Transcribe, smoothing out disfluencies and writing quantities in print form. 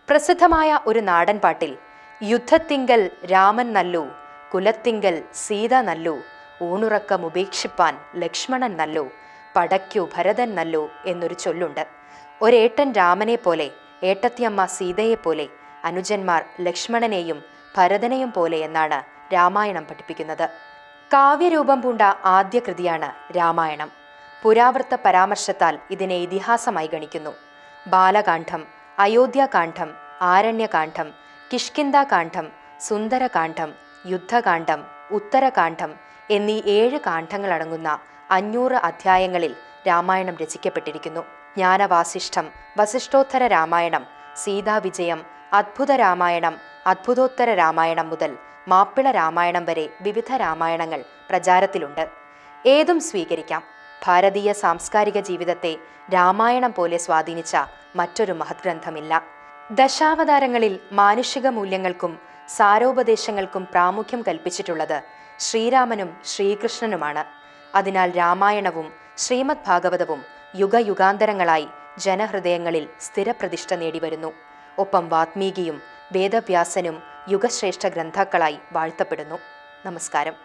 പ്രസിദ്ധമായ ഒരു നാടൻ പാട്ടിൽ യുദ്ധത്തിങ്കൽ രാമൻ നല്ലു, കുലത്തിങ്കൽ സീത നല്ലു, ഊണുറക്കമുപേക്ഷിപ്പാൻ ലക്ഷ്മണൻ നല്ലു, പടയ്ക്കു ഭരതൻ നല്ലു എന്നൊരു ചൊല്ലുണ്ട്. ഒരേട്ടൻ രാമനെ പോലെ, ഏട്ടത്തിയമ്മ സീതയെപ്പോലെ, അനുജന്മാർ ലക്ഷ്മണനെയും ഭരതനെയും പോലെ എന്നാണ് രാമായണം പഠിപ്പിക്കുന്നത്. കാവ്യരൂപം പൂണ്ട ആദ്യ കൃതിയാണ് രാമായണം. പുരാവൃത്ത പരാമർശത്താൽ ഇതിനെ ഇതിഹാസമായി ഗണിക്കുന്നു. ബാലകാന്ഡം, അയോധ്യാകാന്ഡം, ആരണ്യകാന്ഡം, കിഷ്കിന്ധാകാന്ഡം, സുന്ദരകാന്ഡം, യുദ്ധകാന്ഡം, ഉത്തരകാന്ഡം എന്നീ 7 കാണ്ഡങ്ങളടങ്ങുന്ന 500 അധ്യായങ്ങളിൽ രാമായണം രചിക്കപ്പെട്ടിരിക്കുന്നു. ജ്ഞാനവാസിഷ്ഠം, വസിഷ്ഠോത്തര രാമായണം, സീതാവിജയം, അദ്ഭുത രാമായണം, അദ്ഭുതോത്തര രാമായണം മുതൽ മാപ്പിള രാമായണം വരെ വിവിധ രാമായണങ്ങൾ പ്രചാരത്തിലുണ്ട്. ഏതും സ്വീകരിക്കാം. ഭാരതീയ സാംസ്കാരിക ജീവിതത്തെ രാമായണം പോലെ സ്വാധീനിച്ച മറ്റൊരു മഹത് ഗ്രന്ഥമില്ല. ദശാവതാരങ്ങളിൽ മാനുഷിക മൂല്യങ്ങൾക്കും സാരോപദേശങ്ങൾക്കും പ്രാമുഖ്യം കൽപ്പിച്ചിട്ടുള്ളത് ശ്രീരാമനും ശ്രീകൃഷ്ണനുമാണ്. അതിനാൽ രാമായണവും ശ്രീമദ് ഭാഗവതവും യുഗയുഗാന്തരങ്ങളായി ജനഹൃദയങ്ങളിൽ സ്ഥിരപ്രതിഷ്ഠ നേടിവരുന്നു. ഒപ്പം വാത്മീകിയും വേദവ്യാസനും യുഗശ്രേഷ്ഠ ഗ്രന്ഥാക്കളായി വാഴ്ത്തപ്പെടുന്നു. നമസ്കാരം.